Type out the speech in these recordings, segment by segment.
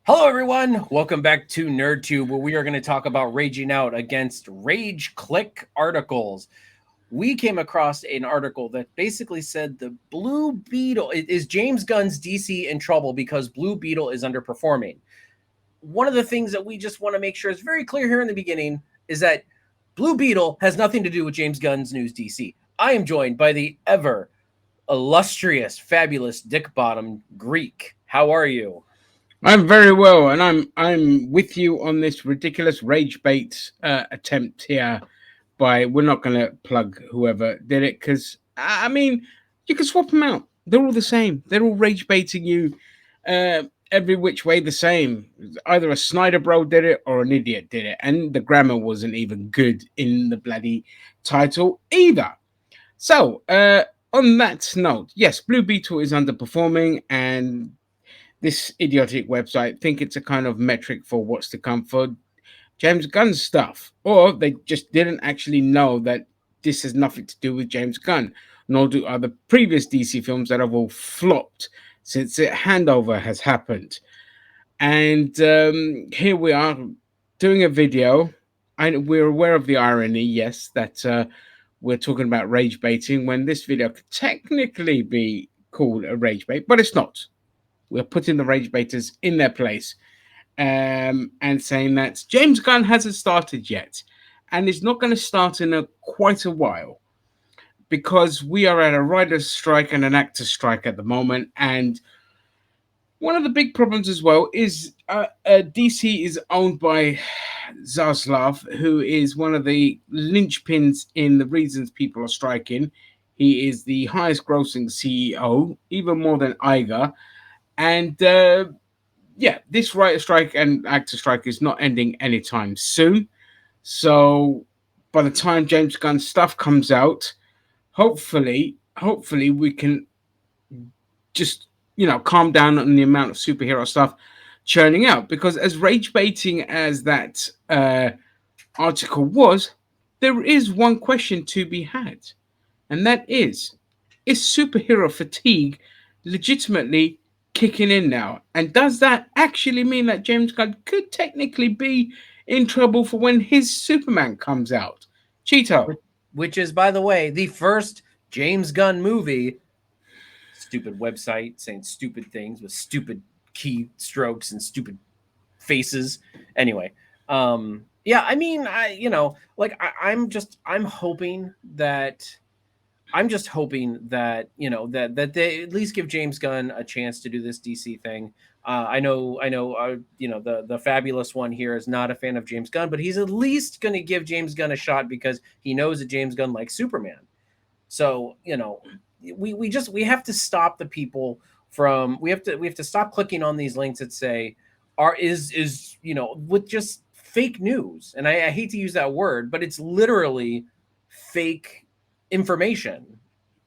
Hello, everyone. Welcome back to NerdTube, where we are going to talk about raging out against Rage Click articles. We came across an article that basically said the Blue Beetle is James Gunn's DC in trouble because Blue Beetle is underperforming. One of the things that we just want to make sure is very clear here in the beginning is that Blue Beetle has nothing to do with James Gunn's news DC. I am joined by the ever illustrious, fabulous Dick Bottom Greek. How are you? I'm very well, and I'm with you on this ridiculous rage bait attempt here. By we're not going to plug whoever did it because I mean you can swap them out. They're all the same. They're all rage baiting you every which way the same. Either a Snyder bro did it or an idiot did it, and the grammar wasn't even good in the bloody title either. So on that note, yes, Blue Beetle is underperforming and this idiotic website think it's a kind of metric for what's to come for James Gunn stuff, or they just didn't actually know that this has nothing to do with James Gunn, nor do other previous DC films that have all flopped since the handover has happened. And here we are doing a video, and we're aware of the irony, yes, that we're talking about rage baiting when this video could technically be called a rage bait, but it's not. We're putting the rage baiters in their place and saying that James Gunn hasn't started yet and is not going to start in quite a while because we are at a writer's strike and an actor's strike at the moment. And one of the big problems as well is DC is owned by Zaslav, who is one of the linchpins in the reasons people are striking. He is the highest grossing CEO, even more than Iger. And yeah, this writer strike and actor strike is not ending anytime soon. So by the time James Gunn's stuff comes out, hopefully we can just calm down on the amount of superhero stuff churning out. Because as rage baiting as that article was, there is one question to be had, and that is superhero fatigue legitimately kicking in now? And does that actually mean that James Gunn could technically be in trouble for when his Superman comes out? Cheeto. Which is, by the way, the first James Gunn movie. Stupid website saying stupid things with stupid keystrokes and stupid faces. Anyway, yeah, I mean, I'm hoping that. I'm just hoping that that they at least give James Gunn a chance to do this DC thing. I know, the fabulous one here is not a fan of James Gunn, but he's at least going to give James Gunn a shot because he knows that James Gunn likes Superman. So we have to stop the people from we have to stop clicking on these links that say is with just fake news. And I hate to use that word, but it's literally fake information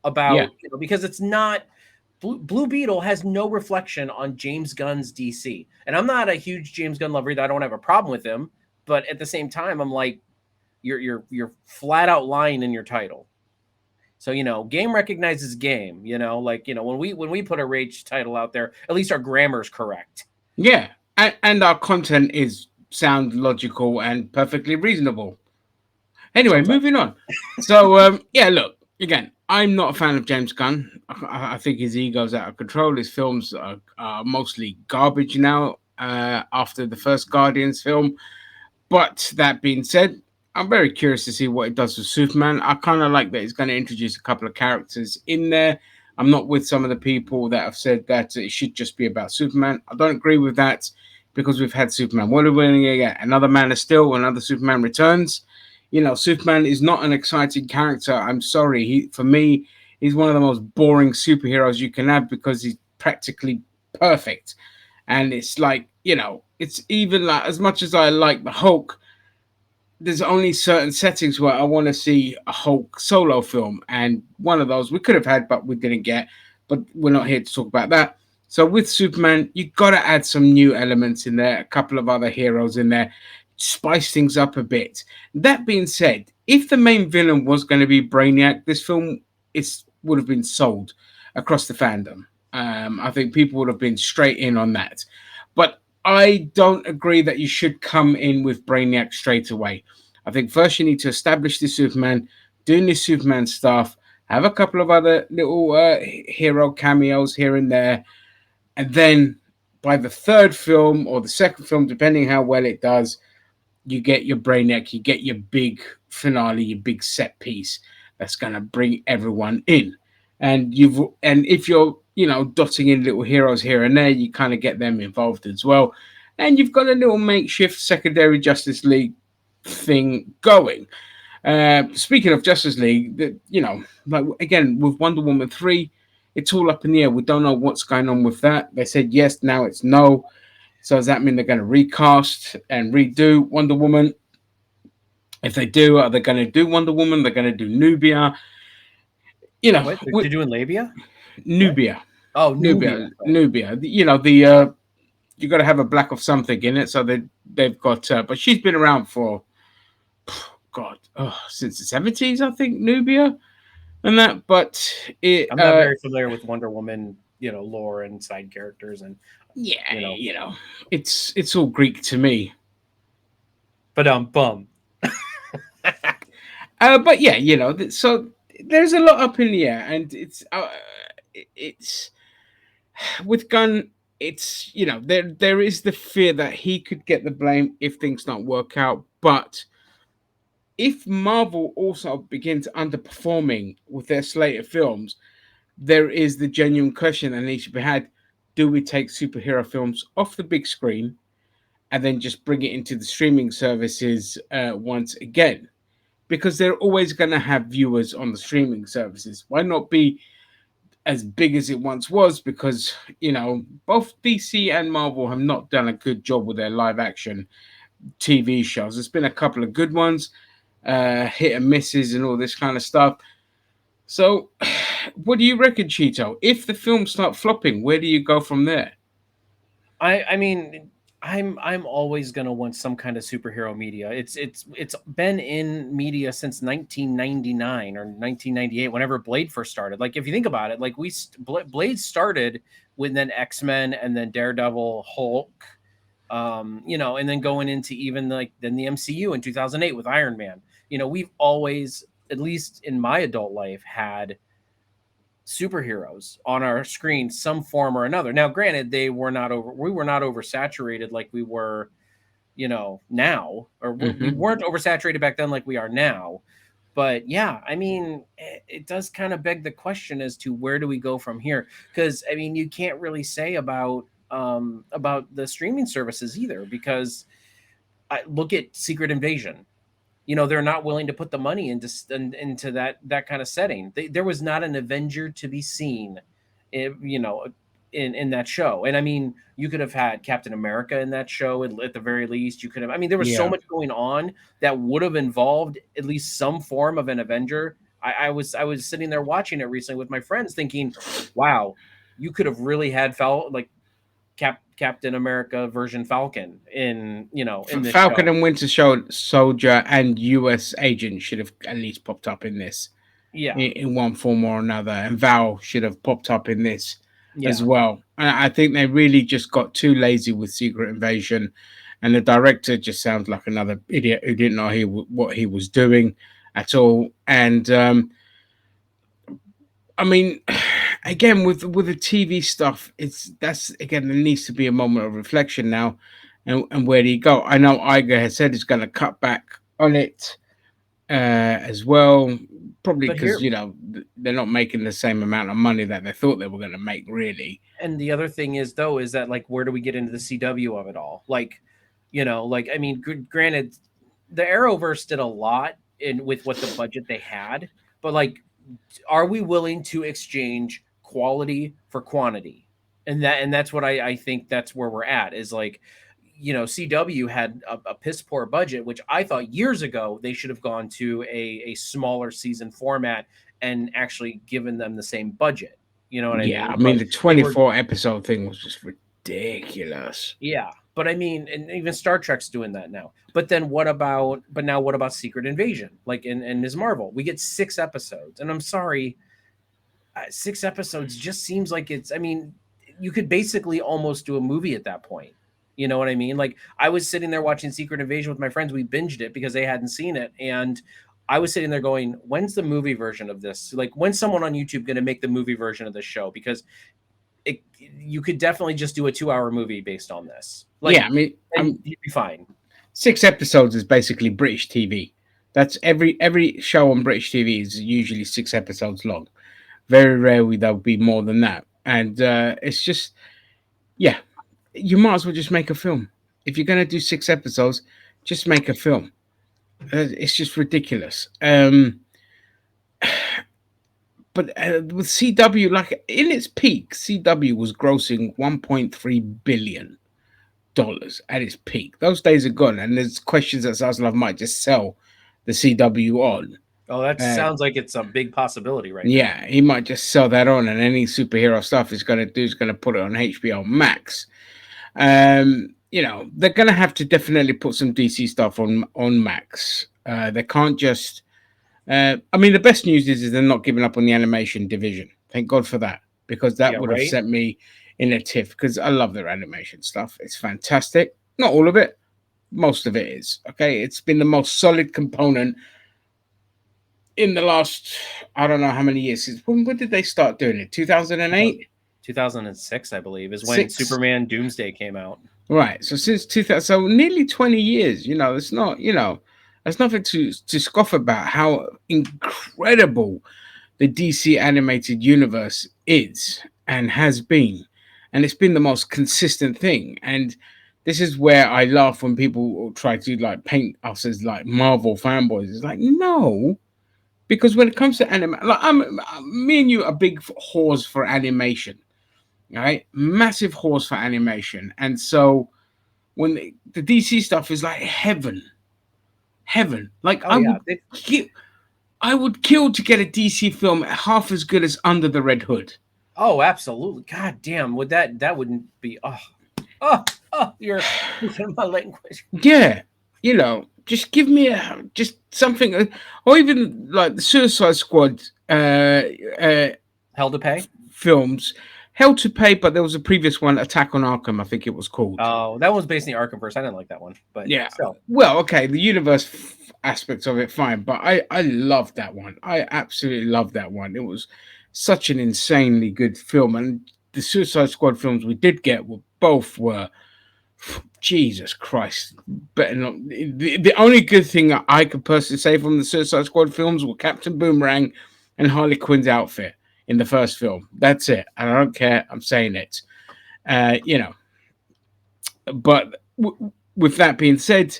Yeah. about because it's not. Blue Beetle has no reflection on James Gunn's DC, and I'm not a huge James Gunn lover either. I don't have a problem with him, but at the same time, I'm like, you're flat out lying in your title. So game recognizes game. When we put a rage title out there, at least our grammar's correct. Yeah. And our content is sound logical and perfectly reasonable. Anyway, Sometimes. moving on. So yeah, look, again, I'm not a fan of James Gunn. I think his ego's out of control. His films are mostly garbage now after the first Guardians film. But that being said, I'm very curious to see what it does with Superman. I kind of like that it's going to introduce a couple of characters in there. I'm not with some of the people that have said that it should just be about Superman. I don't agree with that because we've had Superman. What are we going to get? Another Man of Steel, another Superman Returns. Superman is not an exciting character. I'm sorry. For me, he's one of the most boring superheroes you can have because he's practically perfect. And it's like, it's even like as much as I like the Hulk, there's only certain settings where I want to see a Hulk solo film. And one of those we could have had, but we didn't get. But we're not here to talk about that. So with Superman, you got to add some new elements in there, a couple of other heroes in there, spice things up a bit. That being said, if the main villain was going to be Brainiac, this film would have been sold across the fandom. I think people would have been straight in on that. But I don't agree that you should come in with Brainiac straight away. I think first you need to establish this Superman, doing this Superman stuff, have a couple of other little hero cameos here and there, and then by the third film or the second film, depending how well it does, you get your Brainiac, you get your big finale, your big set piece that's gonna bring everyone in. And if you're dotting in little heroes here and there, you kind of get them involved as well. And you've got a little makeshift secondary Justice League thing going. Speaking of Justice League, like again with Wonder Woman 3, it's all up in the air. We don't know what's going on with that. They said yes, now it's no. So does that mean they're going to recast and redo Wonder Woman? If they do, are they going to do Wonder Woman? They're going to do Nubia. You know, What with they're doing Labia? What? Nubia, Oh, Nubia. Sorry. Nubia. You got to have a black of something in it. So they've got, but she's been around for God, since the 70s, I think Nubia and that. But it, I'm not very familiar with Wonder Woman, lore and side characters, and yeah, you know, it's all Greek to me. but bum. But yeah, so there's a lot up in the air, and it's with Gunn. It's there is the fear that he could get the blame if things don't work out. But if Marvel also begins underperforming with their slate of films, there is the genuine question that needs to be had: do we take superhero films off the big screen and then just bring it into the streaming services once again? Because they're always going to have viewers on the streaming services. Why not be as big as it once was? Because, both DC and Marvel have not done a good job with their live action TV shows. There's been a couple of good ones, hit and misses, and all this kind of stuff. So, what do you reckon, Cheeto? If the films start flopping, where do you go from there? I mean, I'm always gonna want some kind of superhero media. It's been in media since 1999 or 1998, whenever Blade first started. Like if you think about it, like Blade started with then X-Men and then Daredevil, Hulk, and then going into even like then the MCU in 2008 with Iron Man. We've always, at least in my adult life, had superheroes on our screen some form or another. Now granted, we were not oversaturated like we were now, or we Mm-hmm. weren't oversaturated back then like we are now. But yeah, I mean, it does kind of beg the question as to where do we go from here, because I mean you can't really say about the streaming services either, because I look at Secret Invasion. They're not willing to put the money into that kind of setting. There was not an Avenger to be seen, in, you know, in that show. And I mean, you could have had Captain America in that show at the very least. You could have. I mean, there was so Yeah. much going on that would have involved at least some form of an Avenger. I was sitting there watching it recently with my friends, thinking, "Wow, you could have really had Captain America version Falcon in this Falcon show." and Winter Soldier and US Agent should have at least popped up in this Yeah, in one form or another, and Val should have popped up in this as yeah. well. And I think they really just got too lazy with Secret Invasion, and the director just sounds like another idiot who didn't know what he was doing at all. And I mean, again with the TV stuff, that's again there needs to be a moment of reflection now, and where do you go? I know Iger has said he's going to cut back on it as well, probably But because here, they're not making the same amount of money that they thought they were going to make. Really, and the other thing is though, is that like where do we get into the CW of it all? Like, I mean, granted, the Arrowverse did a lot in with what the budget they had, but like, are we willing to exchange quality for quantity? And that's what I think that's where we're at, is like, CW had a piss poor budget, which I thought years ago they should have gone to a smaller season format and actually given them the same budget. You know what I yeah. I mean? mean, But the they were, 24 episode thing was just ridiculous. yeah. But I mean, and even Star Trek's doing that now. But then what about Secret Invasion? Like in Ms. Marvel, we get 6 episodes. And I'm sorry, 6 episodes just seems like I mean, you could basically almost do a movie at that point. You know what I mean? Like I was sitting there watching Secret Invasion with my friends. We binged it because they hadn't seen it, and I was sitting there going, "When's the movie version of this? Like, when's someone on YouTube going to make the movie version of this show? Because you could definitely just do a 2 hour movie based on this, like, Yeah, I mean, and you'd be fine." 6 episodes is basically British TV. That's every show on British TV is usually 6 episodes long. Very rarely there'll be more than that, and it's just yeah, you might as well just make a film. If you're gonna do 6 episodes, just make a film. It's just ridiculous. But with CW, like in its peak, CW was grossing 1.3 billion dollars at its peak. Those days are gone, and there's questions that Zaslav might just sell the CW on. Oh, that Uh, sounds like it's a big possibility right now. yeah, he might just sell that on, and any superhero stuff is going to do is going to put it on HBO Max. They're going to have to definitely put some DC stuff on Max. They can't just. I mean, the best news is they're not giving up on the animation division. Thank God for that, because that Yeah, would have right. sent me in a tiff. Because I love their animation stuff. It's fantastic. Not all of it, most of it is. Okay, it's been the most solid component in the last, I don't know how many years. When did they start doing it? 2008, 2006, I believe, is when six. Superman Doomsday came out. Right. So since 2000, so nearly 20 years. It's not. There's nothing to scoff about how incredible the DC animated universe is and has been, and it's been the most consistent thing. And this is where I laugh when people try to like paint us as like Marvel fanboys. It's like no, because when it comes to anime, like me and you are big whores for animation, right? Massive whores for animation, and so when the DC stuff is like heaven, heaven. Like Oh yeah, I would kill to get a DC film half as good as Under the Red Hood. oh, absolutely. God damn, would that wouldn't be oh, you're speaking my language. Yeah, just give me just something, or even like the Suicide Squad uh, Hell to pay. films. Hell to Pay, but there was a previous one, Attack on Arkham, I think it was called. Oh, that one's based in the Arkhamverse. I didn't like that one, but Yeah. still. Well, okay, the universe aspects of it, fine, but I loved that one. I absolutely loved that one. It was such an insanely good film, and the Suicide Squad films we did get were Jesus Christ. Better not. The only good thing I could personally say from the Suicide Squad films were Captain Boomerang and Harley Quinn's outfit in the first film. That's it. And I don't care. I'm saying it. Uh, you know, but with that being said,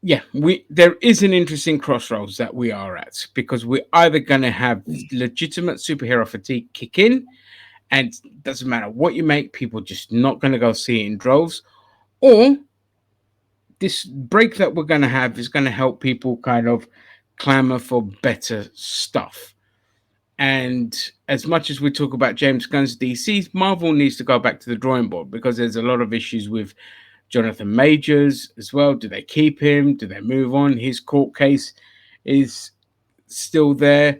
yeah, there is an interesting crossroads that we are at, because we're either going to have legitimate superhero fatigue kick in, and it doesn't matter what you make, people just not going to go see it in droves, or this break that we're going to have is going to help people kind of clamor for better stuff. And as much as we talk about James Gunn's DC, Marvel needs to go back to the drawing board, because there's a lot of issues with Jonathan Majors as well. Do they keep him? Do they move on? His court case is still there.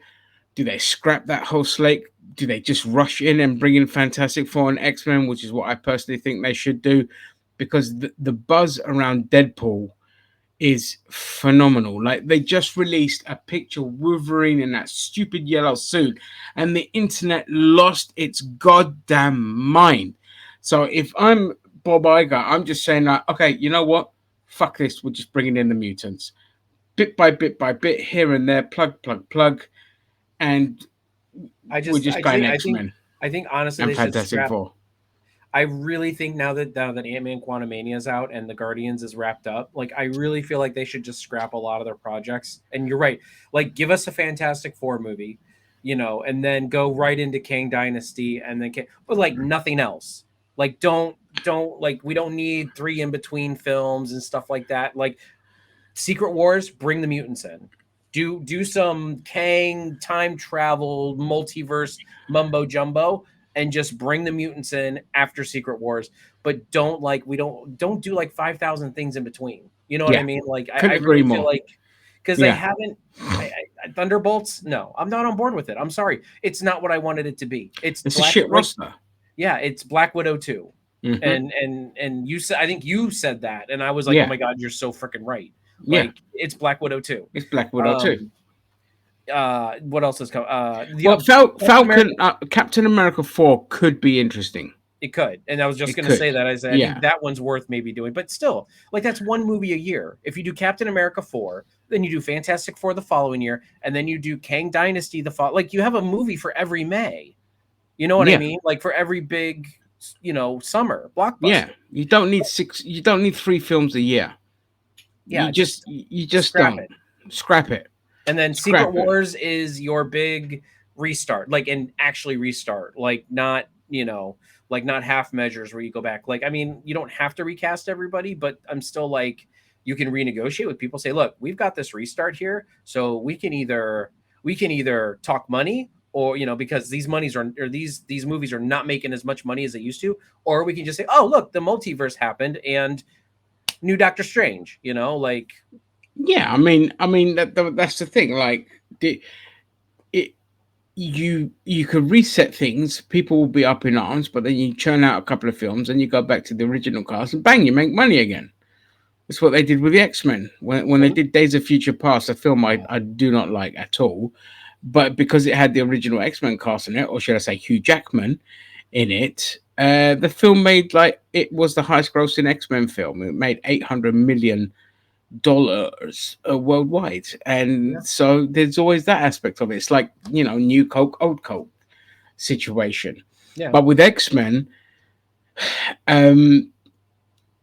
Do they scrap that whole slate? Do they just rush in and bring in Fantastic Four and X-Men, which is what I personally think they should do? Because the buzz around Deadpool is phenomenal. Like, they just released a picture of Wolverine in that stupid yellow suit, and the internet lost its goddamn mind. So if I'm Bob Iger, I'm just saying that, okay, you know what? Fuck this. We're just bringing in the mutants. Bit by bit, here and there, plug. And we're just going X-Men I think honestly and they should Fantastic scrap. Four. I really think now that Ant-Man Quantumania is out and the Guardians is wrapped up, like I really feel like they should just scrap a lot of their projects. And you're right, like give us a Fantastic Four movie, and then go right into Kang Dynasty, and then but like nothing else. Like don't like we don't need three in between films and stuff like that. Like Secret Wars, bring the mutants in. Do some Kang time travel multiverse mumbo jumbo, and just bring the mutants in after Secret Wars. But don't do like 5,000 things in between. You know what I Yeah, mean? Like I couldn't agree really feel more. like because they Yeah, haven't. Thunderbolts. No, I'm not on board with it. I'm sorry. It's not what I wanted it to be. It's it's a Black shit like roster. yeah, it's Black Widow 2. Hmm. And you said, I think you said that, and I was like, oh Yeah, my god, you're so freaking right. yeah. Like it's Black Widow too. It's Black Widow too. Um, what else is coming? The Well, Captain America. Falcon, Captain America 4 could be interesting. It could, and I was just It gonna say could. that. I said I think Yeah. that one's worth maybe doing, but still, like that's one movie a year. If you do Captain America 4, then you do Fantastic Four the following year, and then you do Kang Dynasty the fall. Like you have a movie for every May. You know what I Yeah. mean? Like for every big, summer Yeah. blockbuster. You don't need 3 films a year. Yeah, just You just scrap don't. it. Scrap it. And then Secret Scrap it. Wars is your big restart, like and actually restart, like not, like not half measures where you go back. Like, I mean, you don't have to recast everybody, but I'm still like, you can renegotiate with people, say, look, we've got this restart here. So we can either talk money or, because these monies are or these movies are not making as much money as they used to, or we can just say, oh, look, the multiverse happened and new Doctor Strange, like Yeah, that's the thing. Like, it, you could reset things. People will be up in arms, but then you churn out a couple of films and you go back to the original cast, and bang, you make money again. That's what they did with the X-Men when they did Days of Future Past, a film I do not like at all, but because it had the original X-Men cast in it, or should I say Hugh Jackman in it, the film made, like, it was the highest grossing X-Men film. It made $800 million worldwide, yeah, and so there's always that aspect of it. It's like, new Coke, old Coke situation. yeah. But with X-Men, um,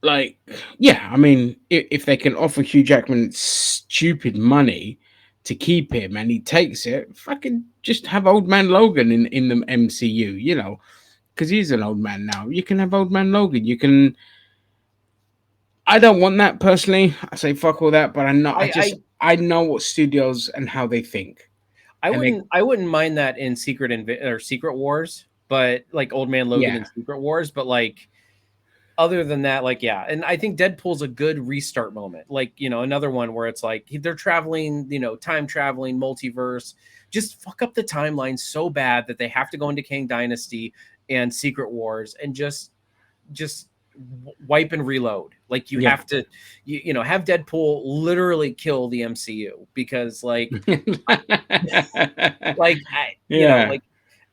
like, yeah, if they can offer Hugh Jackman stupid money to keep him and he takes it, fucking just have old man Logan in the MCU, because he's an old man now. You can have old man Logan. You can. I don't want that personally. I say fuck all that, but I I know what studios and how they think, I and they, wouldn't mind that in Secret Wars, but like Old Man Logan yeah, in Secret Wars, but like other than that, like yeah, and I think Deadpool's a good restart moment. Like, another one where it's like they're traveling, time traveling, multiverse, just fuck up the timeline so bad that they have to go into Kang Dynasty and Secret Wars and just wipe and reload. Like you yeah, have to have Deadpool literally kill the MCU because yeah. like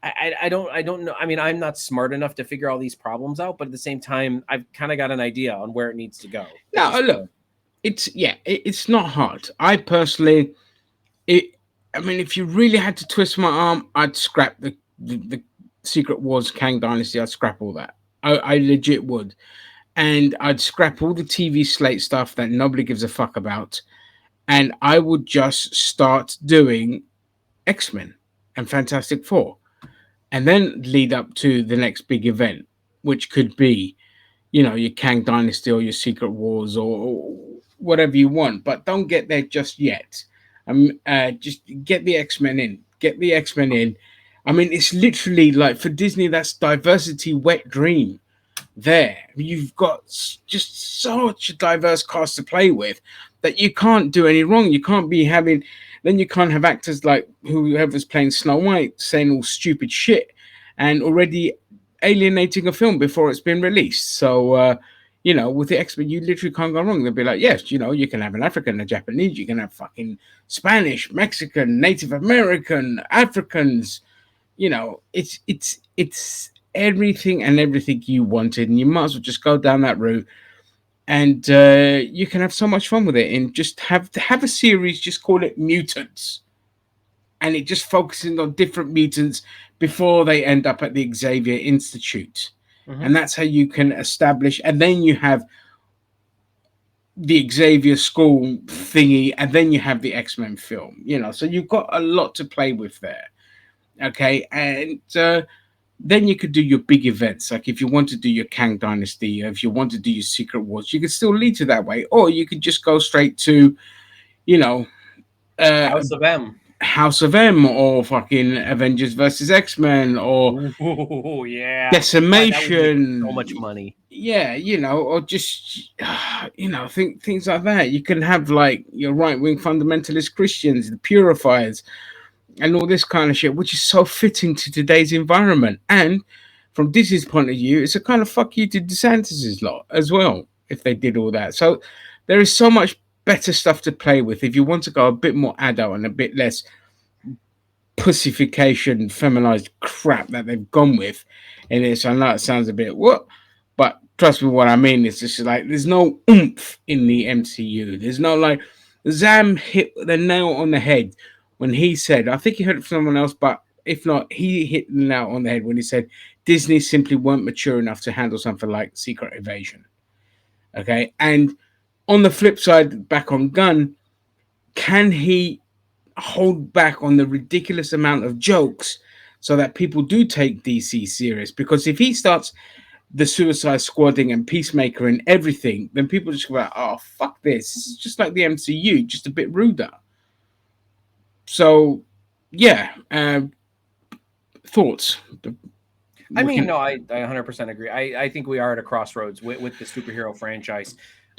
I don't know. I mean, I'm not smart enough to figure all these problems out, but at the same time, I've kind of got an idea on where it needs to go at No, this look, point. it's not hard. I personally, it. I mean, if you really had to twist my arm, I'd scrap the Secret Wars Kang Dynasty. I'd scrap all that. I legit would, and I'd scrap all the TV slate stuff that nobody gives a fuck about, and I would just start doing X-Men and Fantastic Four, and then lead up to the next big event, which could be, your Kang Dynasty or your Secret Wars or whatever you want, but don't get there just yet. Just get the X-Men in. Get the X-Men in. I mean, it's literally like, for Disney, that's diversity wet dream. There, you've got just such a diverse cast to play with that you can't do any wrong. You can't be having, then you can't have actors like whoever's playing Snow White saying all stupid shit and already alienating a film before it's been released. So, with the X-Men, you literally can't go wrong. They'll be like, yes, you can have an African, a Japanese, you can have fucking Spanish, Mexican, Native American, Africans. It's everything and everything you wanted, and you might as well just go down that route. And you can have so much fun with it, and just have a series. Just call it Mutants, and it just focuses on different mutants before they end up at the Xavier Institute. Mm-hmm. And that's how you can establish. And then you have the Xavier School thingy, and then you have the X-Men film. So you've got a lot to play with there. Okay, and then you could do your big events. Like if you want to do your Kang Dynasty, if you want to do your Secret Wars, you could still lead to that way, or you could just go straight to, you know, uh, House of M. House of M, or fucking Avengers versus X-Men, or Ooh, yeah. God, that would make so Decimation. much money. Yeah, or just think things like that. You can have like your right wing fundamentalist Christians, the purifiers, and all this kind of shit, which is so fitting to today's environment. And from Disney's point of view, it's a kind of fuck you to DeSantis's lot as well if they did all that. So there is so much better stuff to play with if you want to go a bit more adult and a bit less pussification, feminized crap that they've gone with in this. I know it sounds a bit what, but trust me, what I mean is just like there's no oomph in the MCU. There's no like Zam hit the nail on the head when he said, I think he heard it from someone else, but if not, he hit the nail on the head when he said Disney simply weren't mature enough to handle something like Secret Invasion. Okay, and on the flip side, back on Gunn, can he hold back on the ridiculous amount of jokes so that people do take DC serious? Because if he starts the Suicide Squadding and Peacemaker and everything, then people just go, like, oh, fuck this. It's just like the MCU, just a bit ruder. So, yeah. Thoughts? I mean, no, I 100% agree. I think we are at a crossroads with the superhero franchise.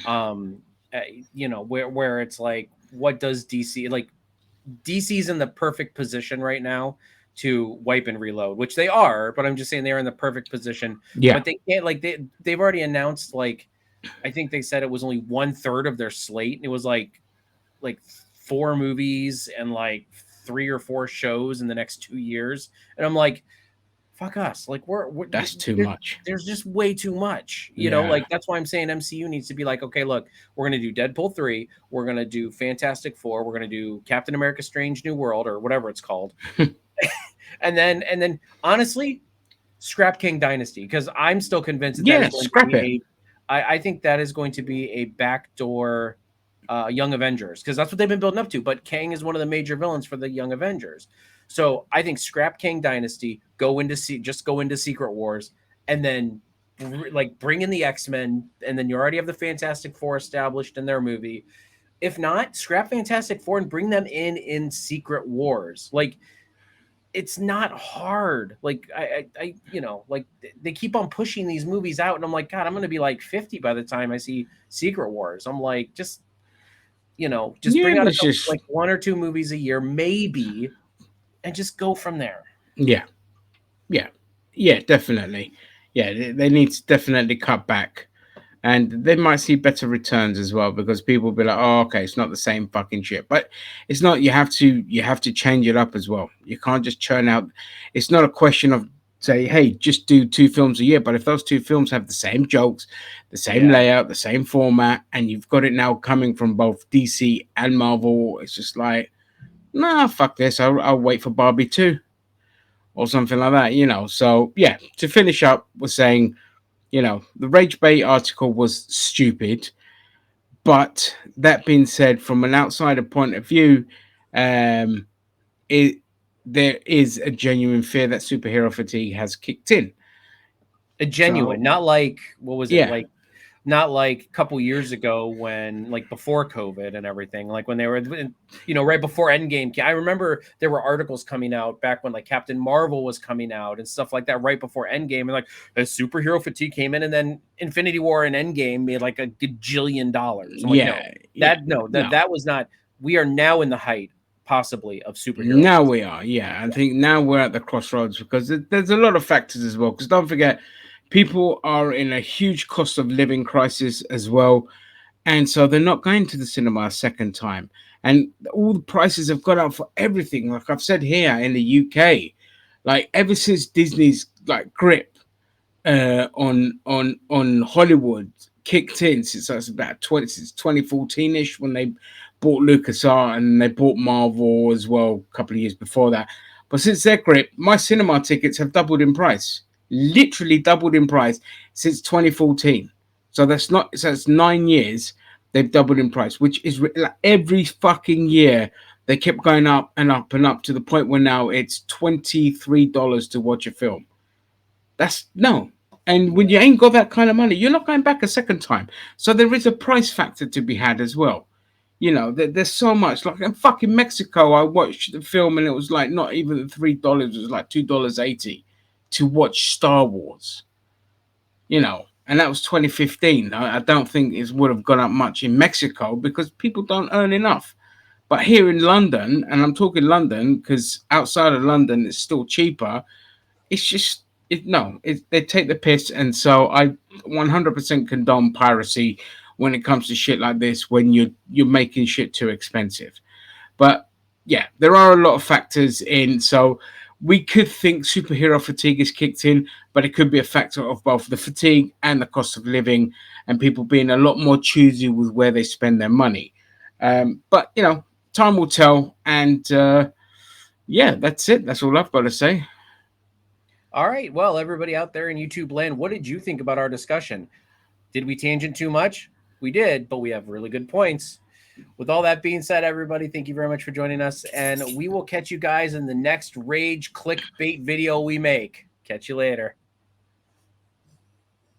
Um, where it's like, what does DC like? DC's in the perfect position right now to wipe and reload, which they are, but I'm just saying they're in the perfect position. Yeah. But they can't like they've already announced like I think they said it was only 1/3 of their slate. And it was like 4 movies and like 3 or 4 shows in the next 2 years. And I'm like, fuck us. Like we're That's too much. there's just way too much. Yeah. Like that's why I'm saying MCU needs to be like, okay, look, we're gonna do Deadpool 3, we're gonna do Fantastic Four, we're gonna do Captain America Strange New World or whatever it's called. and then honestly, scrap King Dynasty, because I'm still convinced that is Yeah, going to scrap it. be I think that is going to be a backdoor Young Avengers, because that's what they've been building up to. But Kang is one of the major villains for the Young Avengers. So I think scrap King Dynasty, just go into Secret Wars, and then like bring in the X-Men, and then you already have the Fantastic Four established in their movie. If not, scrap Fantastic Four and bring them in Secret Wars. Like it's not hard. Like like they keep on pushing these movies out, and I'm like, God, I'm gonna be like 50 by the time I see Secret Wars. I'm like, just Yeah, bring out a let's couple, just like 1 or 2 movies a year, maybe, and just go from there. yeah, yeah, yeah, definitely. Yeah, they need to definitely cut back, and they might see better returns as well because people will be like, "Oh, okay, it's not the same fucking shit." But it's not. You have to change it up as well. You can't just churn out. It's not a question of say, "Hey, just do 2 films a year." But if those 2 films have the same jokes, the same Yeah, layout, the same format, and you've got it now coming from both DC and Marvel, it's just like, nah, fuck this. I'll wait for Barbie 2 or something like that. So yeah, to finish up, we're saying, the Rage Bait article was stupid, but that being said, from an outsider point of view, um, it there is a genuine fear that superhero fatigue has kicked in. a genuine, So not like what was it yeah, like? Not like a couple years ago when, like, before COVID and everything, like when they were, right before Endgame. I remember there were articles coming out back when like Captain Marvel was coming out and stuff like that right before Endgame, and like the superhero fatigue came in, and then Infinity War and Endgame made like a gajillion dollars. I'm like, no, yeah, yeah. No, that was not. We are now in the height, possibly, of superhero now fatigue. we are. Yeah, I think now we're at the crossroads because there's a lot of factors as well. Because don't forget, people are in a huge cost of living crisis as well. And so they're not going to the cinema a second time. And all the prices have gone up for everything. Like I've said here in the UK, like ever since Disney's like grip on Hollywood kicked in since that's about 2014 ish when they bought LucasArts and they bought Marvel as well a couple of years before that. But since their grip, my cinema tickets have doubled in price, literally doubled in price since 2014. So that's 9 years they've doubled in price, which is like every fucking year they kept going up and up and up to the point where now it's $23 to watch a film. That's no. And when you ain't got that kind of money, you're not going back a second time. So there is a price factor to be had as well. There's so much. Like in fucking Mexico, I watched the film and it was like not even $3, it was like $2.80 to watch Star Wars. And that was 2015. I don't think it would have gone up much in Mexico because people don't earn enough. But here in London, and I'm talking London because outside of London it's still cheaper, it's just they take the piss, and so I 100% condone piracy when it comes to shit like this. When you're making shit too expensive, but yeah, there are a lot of factors in. So we could think superhero fatigue is kicked in, but it could be a factor of both the fatigue and the cost of living, and people being a lot more choosy with where they spend their money. But time will tell, and yeah, that's it. That's all I've got to say. All right. Well, everybody out there in YouTube land, what did you think about our discussion? Did we tangent too much? We did, but we have really good points. With all that being said, everybody, thank you very much for joining us. And we will catch you guys in the next Rage clickbait video we make. Catch you later.